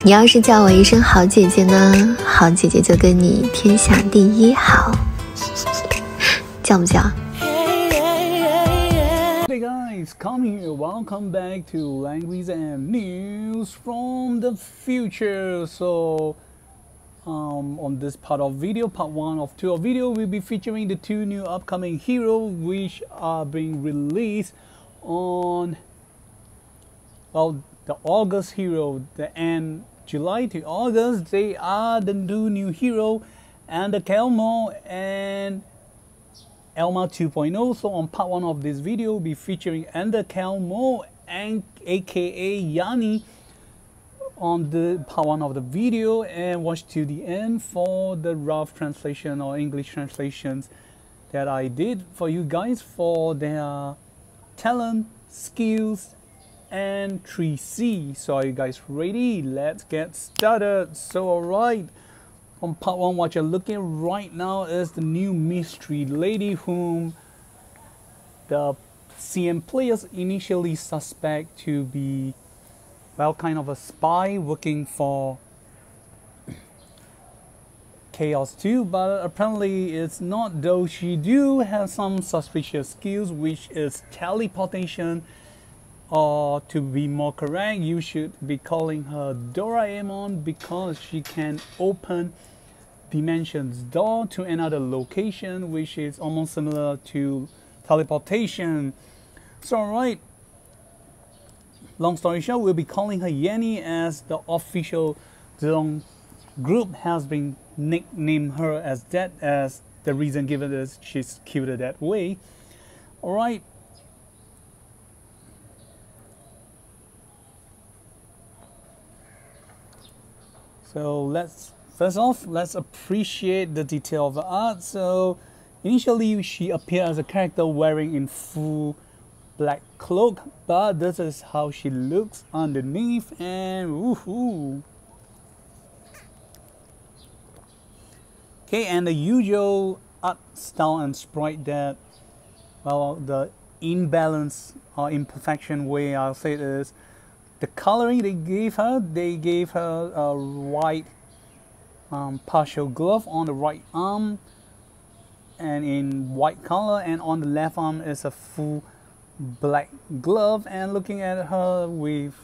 你要是叫我一声好姐姐呢，好姐姐就跟你天下第一好，叫不叫？ Hey guys, come here. Welcome back to Langrisser and news from the future. So, on this part of video, part 1 of 2 of video, we'll be featuring the 2 new upcoming heroes which are being released on, well, the August hero, the end July to August. They are the 2 new hero, Adankelmo and Elma 2.0. So on part 1 of this video, we'll be featuring Adankelmo and aka Yani on the part 1 of the video, and watch to the end for the rough translation or English translations that I did for you guys for their talent, skills and 3C. So are you guys ready? Let's get started. So alright, on part 1, what you're looking at right now is the new mystery lady whom the CN players initially suspect to be, well, kind of a spy working for Chaos 2, but apparently it's not, though she do have some suspicious skills, which is teleportation, or to be more correct, you should be calling her Doraemon, because she can open dimensions door to another location, which is almost similar to teleportation. So alright, long story short, we'll be calling her Yani, as the official Zilong group has been nicknamed her as that, as the reason given is she's cuter that way. Alright, so let's appreciate the detail of the art. So initially she appeared as a character wearing in full black cloak, but this is how she looks underneath, and woohoo. Okay, and the usual art style and sprite that, well, the imbalance or imperfection way I'll say it is the coloring they gave her a white partial glove on the right arm and in white color, and on the left arm is a full black glove. And looking at her with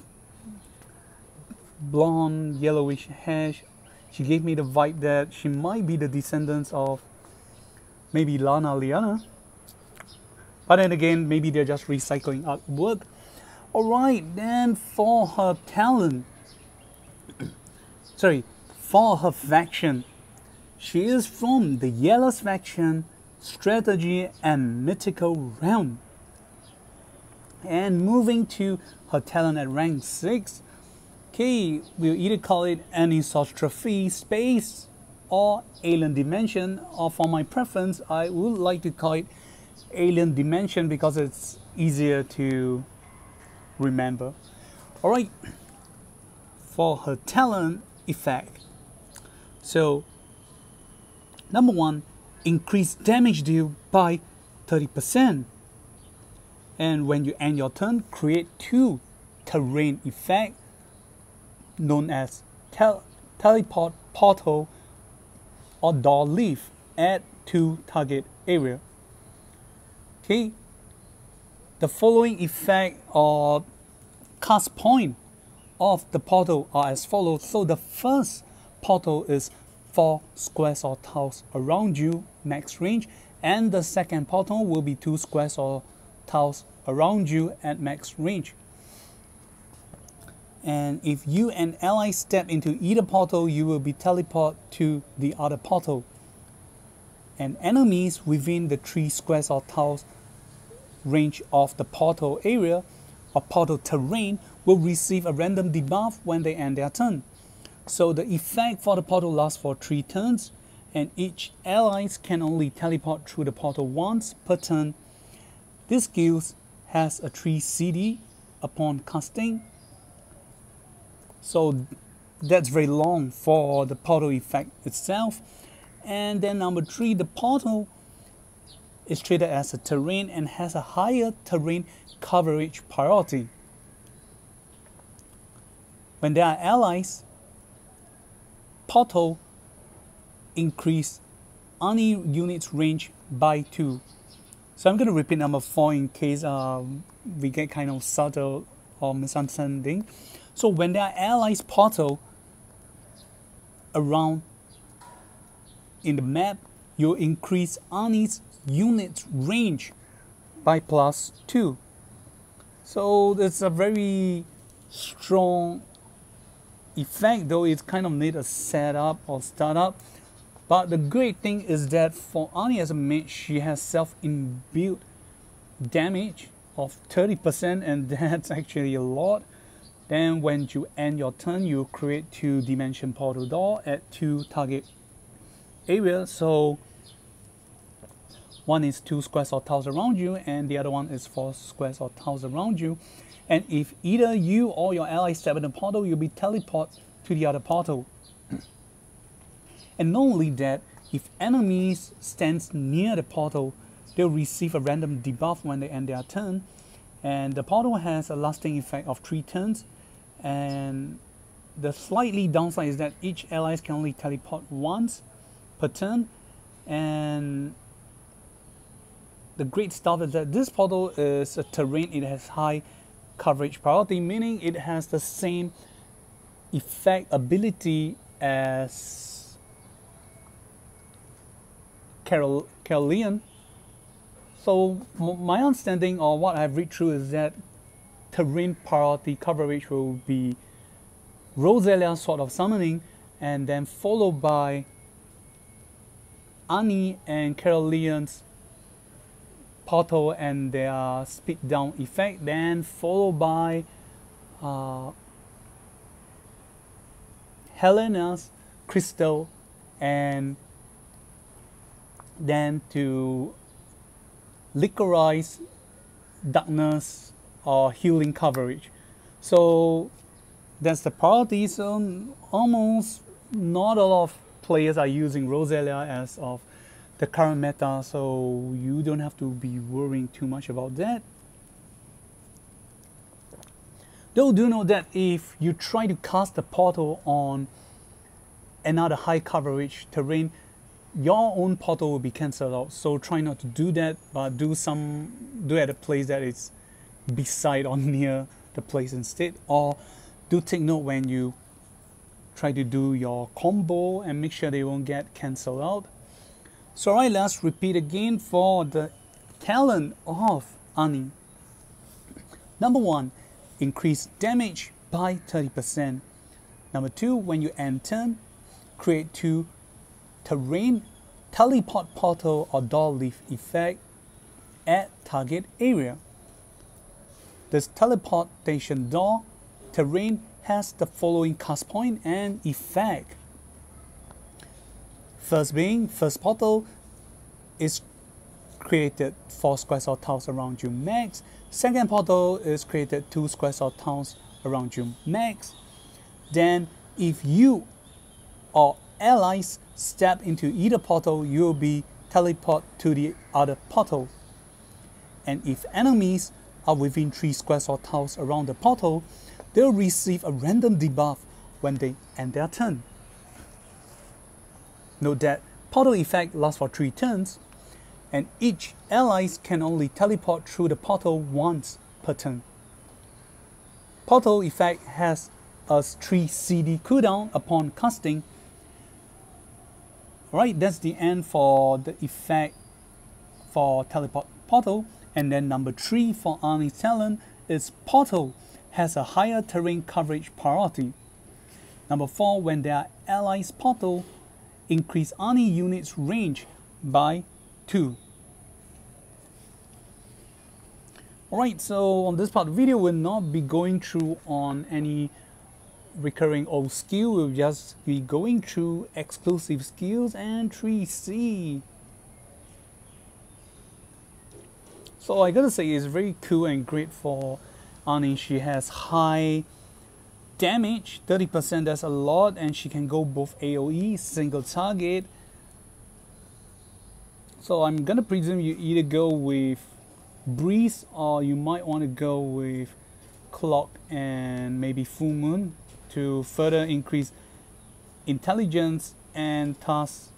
blonde yellowish hair, she gave me the vibe that she might be the descendants of maybe Lana Liana, but then again, maybe they're just recycling artwork. Alright, then for her talent, for her faction, she is from the Yellow's faction, strategy and mythical realm. And moving to her talent at rank 6, okay, we'll either call it anisotrophy space or alien dimension, or for my preference, I would like to call it alien dimension because it's easier to remember. Alright, for her talent effect, so number 1, increase damage deal by 30%, and when you end your turn, create 2 terrain effect known as teleport, portal or door leaf at 2 target area. Okay, the following effect or cast point of the portal are as follows. So the first portal is 4 squares or tiles around you, max range, and the second portal will be 2 squares or tiles around you at max range. And if you and allies step into either portal, you will be teleported to the other portal. And enemies within the 3 squares or tiles range of the portal area or portal terrain will receive a random debuff when they end their turn. So the effect for the portal lasts for 3 turns, and each allies can only teleport through the portal once per turn. This skill has a 3 CD upon casting, so that's very long for the portal effect itself. And then number 3, the portal is treated as a terrain and has a higher terrain coverage priority. When there are allies portal increase any units range by 2. So I'm going to repeat number 4 in case we get kind of subtle or misunderstanding. So when there are allies portal around in the map, you increase Ani's unit range by +2. So it's a very strong effect, though it kind of need a setup or startup. But the great thing is that for Ani as a mage, she has self-imbued damage of 30%, and that's actually a lot. Then when you end your turn, you create 2-dimension portal door at 2 target areas. So one is 2 squares or tiles around you, and the other one is 4 squares or tiles around you. And if either you or your ally step in the portal, you'll be teleported to the other portal. And not only that, if enemies stand near the portal, they'll receive a random debuff when they end their turn. And the portal has a lasting effect of 3 turns. And the slightly downside is that each ally can only teleport once per turn. And the great stuff is that this portal is a terrain, it has high coverage priority, meaning it has the same effect ability as Carolean. So my understanding or what I've read through is that terrain priority coverage will be Rosalia's sort of summoning, and then followed by Ani and Carolean's portal and their speed down effect, then followed by Helena's crystal, and then to liquorize darkness or healing coverage. So that's the priority. So almost not a lot of players are using Rosalia as of the current meta, so you don't have to be worrying too much about that. Though do know that if you try to cast the portal on another high coverage terrain, your own portal will be cancelled out. So try not to do that, but do at a place that is beside or near the place instead. Or do take note when you try to do your combo and make sure they won't get cancelled out. So alright, let's repeat again for the talent of Ani. Number 1, increase damage by 30%. Number 2, when you end turn, create 2 terrain teleport portal or door leaf effect at target area. This teleportation door terrain has the following cast point and effect. First portal is created 4 squares or tiles around you max. Second portal is created 2 squares or tiles around you max. Then if you or allies step into either portal, you'll be teleported to the other portal. And if enemies are within 3 squares or tiles around the portal, they'll receive a random debuff when they end their turn. Note that portal effect lasts for 3 turns, and each allies can only teleport through the portal once per turn. Portal effect has a 3 CD cooldown upon casting. Alright, that's the end for the effect for teleport portal. And then number 3 for Ani's talent is portal has a higher terrain coverage priority. Number 4, when there are allies portal, increase Ani units range by 2. Alright, so on this part of the video, we'll not be going through on any recurring old skill. We'll just be going through exclusive skills and 3C. So I gotta say, it's very cool and great for Ani. She has high damage, 30%, that's a lot, and she can go both AoE, single target. So I'm gonna presume you either go with Breeze, or you might want to go with Clock and maybe Full Moon to further increase intelligence and thus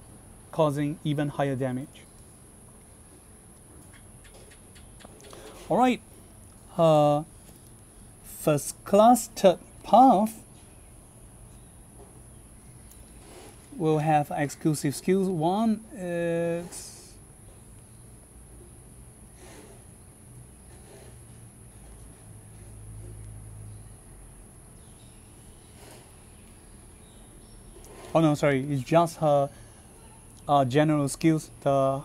causing even higher damage. Alright, her first class third path will have exclusive skills. One is oh no, sorry, it's just her general skills, the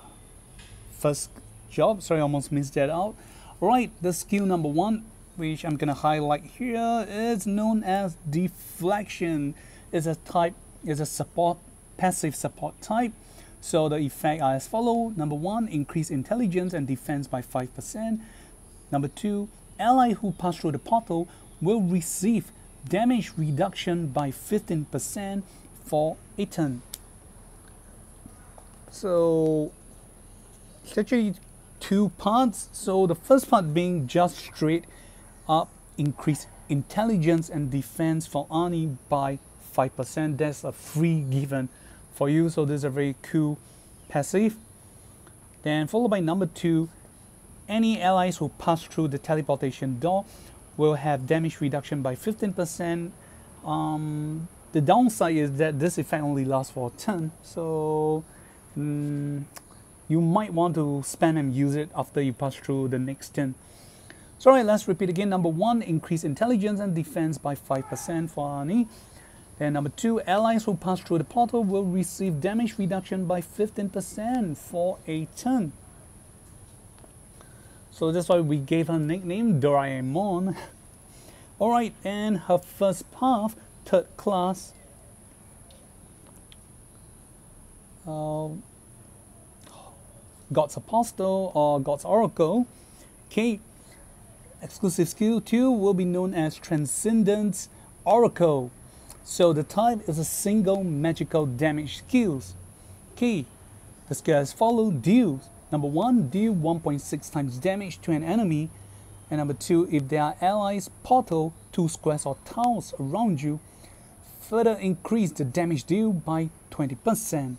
first job. Sorry, I almost missed that out. Alright, the skill number 1, which I'm gonna highlight here, is known as deflection. It's a type, it's a support, passive support type. So the effect are as follow. Number 1, increase intelligence and defense by 5%. Number 2, ally who pass through the portal will receive damage reduction by 15% for a turn. So it's actually 2 parts. So the first part being just straight up increase intelligence and defense for Ani by 5%. That's a free given for you. So this is a very cool passive. Then followed by number 2, any allies who pass through the teleportation door will have damage reduction by 15%. The downside is that this effect only lasts for a turn, so you might want to spam and use it after you pass through the next turn. So alright, let's repeat again. Number 1, increase intelligence and defense by 5% for Ani. Then number 2, allies who pass through the portal will receive damage reduction by 15% for a turn. So that's why we gave her nickname Doraemon. Alright, and her first path, third class, God's Apostle or God's Oracle. Okay, exclusive skill 2 will be known as Transcendence Oracle. So the type is a single magical damage skills. Okay, the skill as follows. Deals. Number 1, deal 1.6 times damage to an enemy. And number 2, if there are allies portal 2 squares or tiles around you, further increase the damage dealt by 20%.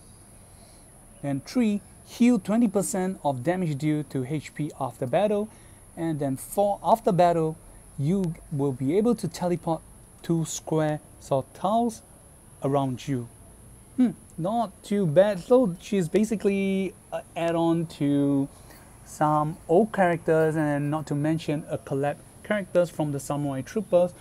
Then 3, heal 20% of damage due to HP after battle. And then 4, after battle, you will be able to teleport 2 squares or tiles around you. Not too bad. So she's basically an add-on to some old characters, and not to mention a collab characters from the Samurai Troopers.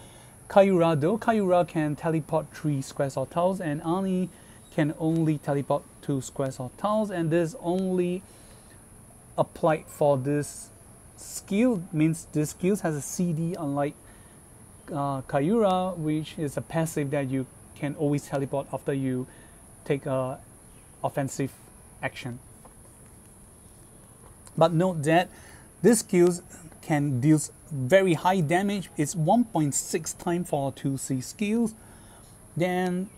Kayura, though Kayura can teleport 3 squares or tiles, and Ani can only teleport 2 squares or tiles, and this only applied for this skill. Means this skill has a CD, unlike Kayura, which is a passive that you can always teleport after you take a offensive action. But note that this skill can deal very high damage. It's 1.6 times for 2C skills. Then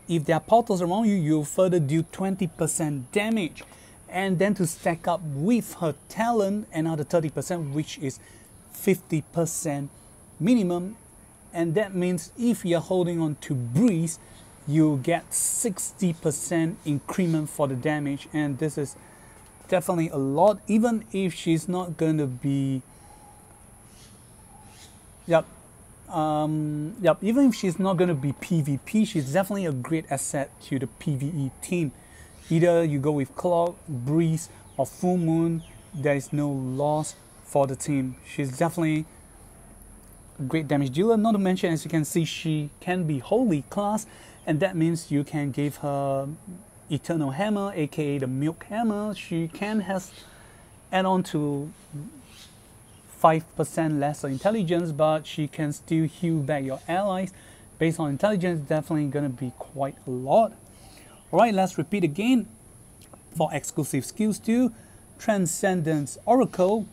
if there are portals around you, you'll further do 20% damage. And then to stack up with her talent, another 30%, which is 50% minimum. And that means if you're holding on to Breeze, you get 60% increment for the damage, and this is definitely a lot, even if she's not going to be even if she's not going to be PvP, she's definitely a great asset to the PvE team. Either you go with Cloud, Breeze, or Full Moon, there is no loss for the team. She's definitely a great damage dealer. Not to mention, as you can see, she can be Holy class, and that means you can give her Eternal Hammer, aka the Milk Hammer. She can has add on to 5% lesser intelligence, but she can still heal back your allies. Based on intelligence, definitely gonna be quite a lot. Alright, let's repeat again. For exclusive skills 2, Transcendence Oracle.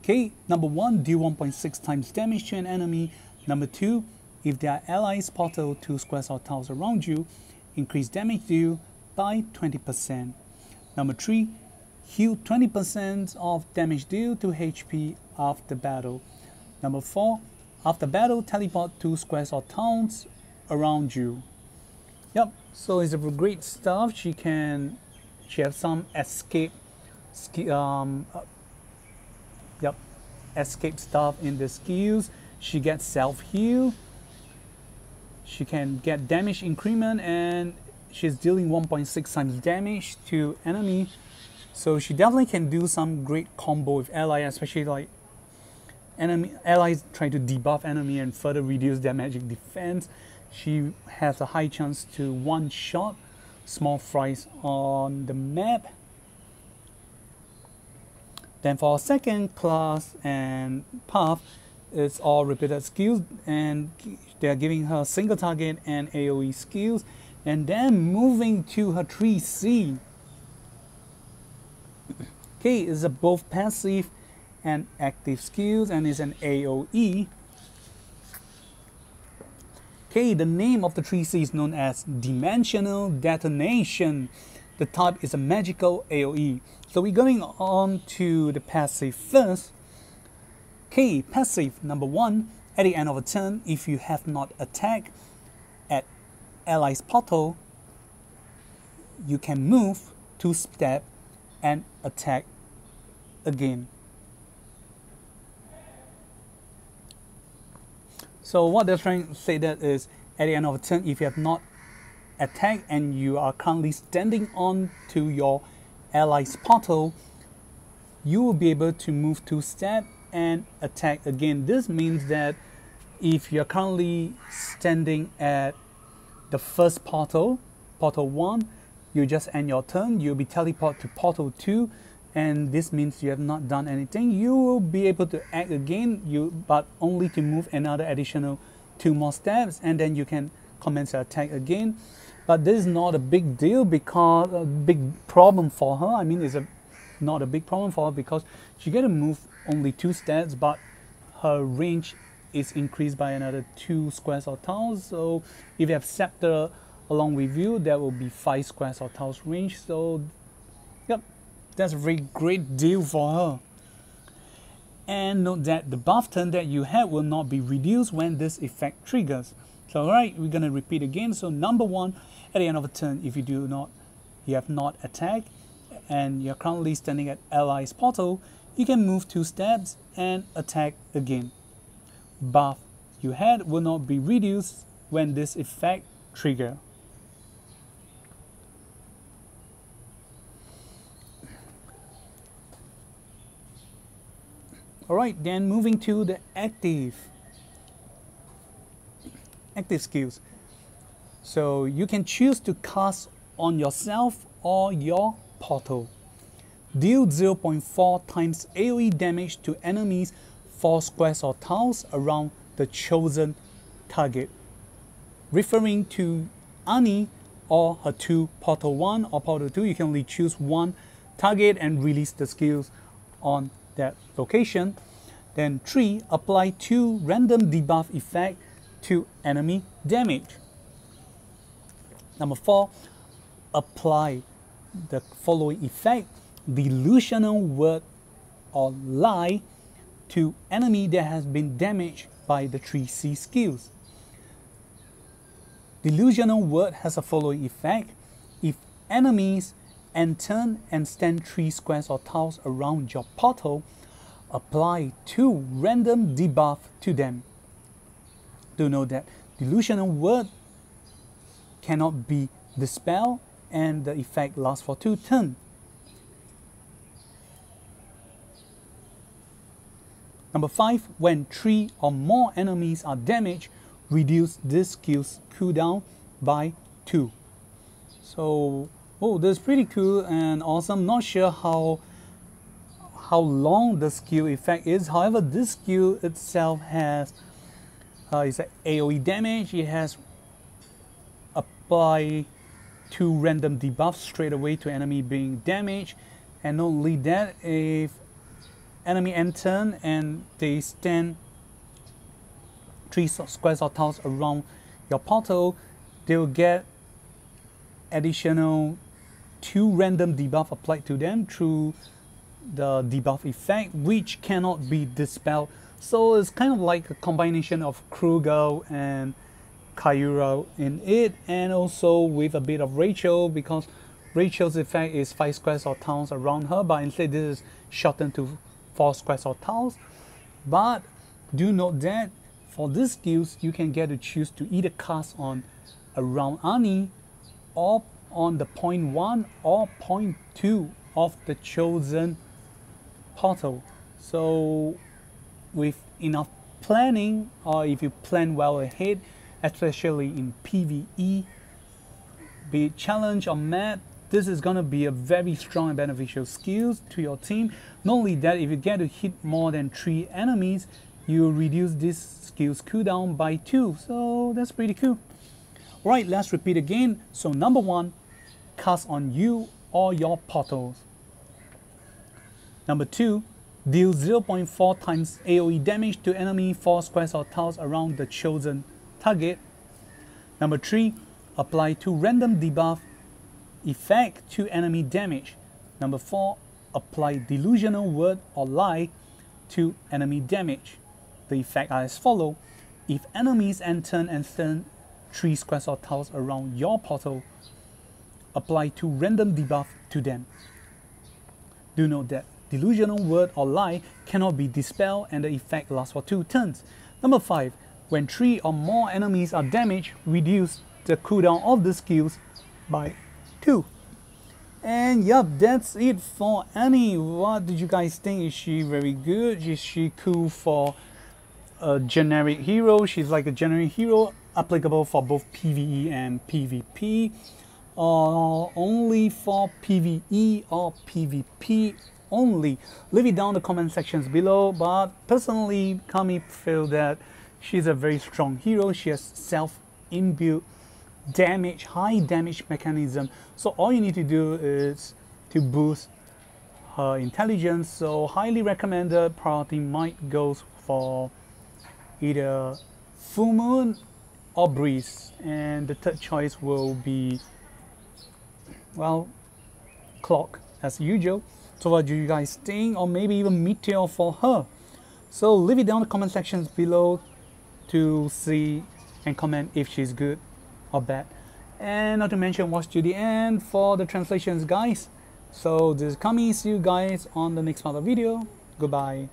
Okay, number 1, deal 1.6 times damage to an enemy. Number 2, if there are allies portal 2 squares or tiles around you, increase damage deal by 20%. Number 3, heal 20% of damage deal to HP after battle. Number 4, after battle, teleport 2 squares or tiles around you. Yep, so it's a great stuff. She has some escape escape stuff in the skills. She gets self-heal. She can get damage increment, and she's dealing 1.6 times damage to enemy. So she definitely can do some great combo with ally, especially like allies try to debuff enemy and further reduce their magic defense. She has a high chance to one-shot small fries on the map. Then for our second class and path, it's all repeated skills, and they are giving her single target and AoE skills. And then moving to her 3C. Okay, is a both passive and active skills, and is an AoE. Okay, the name of the 3C is known as Dimensional Detonation. The type is a magical AoE. So we're going on to the passive first. Okay, passive number 1. At the end of a turn, if you have not attacked at ally's portal, you can move 2 steps and attack again. So what they're trying to say that is, at the end of a turn, if you have not attacked and you are currently standing on to your ally's portal, you will be able to move 2 steps and attack again. This means that if you're currently standing at the first portal, portal 1, you just end your turn, you'll be teleported to portal 2, and this means you have not done anything. You will be able to act again, but only to move another additional 2 more steps, and then you can commence your attack again. But this is not a big deal, because a big problem for her. I mean, it's not a big problem for her because she get to move only 2 steps, but her range is increased by another 2 squares or tiles. So if you have Scepter along with you, that will be 5 squares or tiles range. So yep, that's a very great deal for her. And note that the buff turn that you have will not be reduced when this effect triggers. So alright, we're gonna repeat again. So number 1, at the end of a turn, if you have not attacked and you're currently standing at ally's portal, you can move 2 steps and attack again. Buff you had will not be reduced when this effect triggers. Alright, then moving to the active skills. So you can choose to cast on yourself or your portal. Deal 0.4 times AoE damage to enemies 4 squares or tiles around the chosen target. Referring to Ani or her 2 portal 1 or portal 2, you can only choose 1 target and release the skills on that location. Then 3, apply 2 random debuff effect to enemy damage. Number 4, apply the following effect: delusional word or lie to enemy that has been damaged by the 3C skills. Delusional word has a following effect: if enemies enter and stand 3 squares or tiles around your portal, apply 2 random debuff to them. Do know that delusional word cannot be dispelled and the effect lasts for 2 turns. Number 5, when 3 or more enemies are damaged, reduce this skill's cooldown by 2. So, this is pretty cool and awesome. Not sure how long the skill effect is. However, this skill itself has it's an AoE damage. It has apply 2 random debuffs straight away to enemy being damaged. And not only that, if enemy enter and they stand 3 squares or tiles around your portal, they will get additional 2 random debuff applied to them through the debuff effect, which cannot be dispelled. So it's kind of like a combination of Kruger and Kyura in it, and also with a bit of Rachel, because Rachel's effect is 5 squares or tiles around her, but instead this is shortened to 4 squares or tiles. But do note that for these skills, you can get to choose to either cast on around Annie or on the point 1 or point 2 of the chosen portal. So with enough planning, or if you plan well ahead, especially in PvE, be it challenge or map, this is going to be a very strong and beneficial skills to your team. Not only that, if you get to hit more than 3 enemies, you reduce this skills cooldown by 2. So that's pretty cool. Alright, let's repeat again. So number 1, cast on you or your portals. Number 2, deal 0.4 times AoE damage to enemy 4 squares or tiles around the chosen target. Number 3, apply 2 random debuff effect to enemy damage. Number 4, apply delusional word or lie to enemy damage. The effect are as follow. If enemies enter and stand 3 squares or tiles around your portal, apply 2 random debuff to them. Do note that delusional word or lie cannot be dispelled and the effect lasts for 2 turns. Number 5, when 3 or more enemies are damaged, reduce the cooldown of the skills by 2. And yup, that's it for Annie. What did you guys think? Is she very good? Is she cool for a generic hero? She's like a generic hero applicable for both PvE and PvP, or only for PvE or PvP only? Leave it down in the comment sections below. But personally, Kami feel that she's a very strong hero. She has self-inbuilt damage, high damage mechanism. So all you need to do is to boost her intelligence. So highly recommended. Priority might goes for either Full Moon or Breeze, and the third choice will be, well, Clock as usual. So what do you guys think? Or maybe even Meteor for her? So leave it down in the comment sections below to see and comment if she's good or bad. And not to mention, watch to the end for the translations, guys. So this is Kami. See you guys on the next part of the video. Goodbye.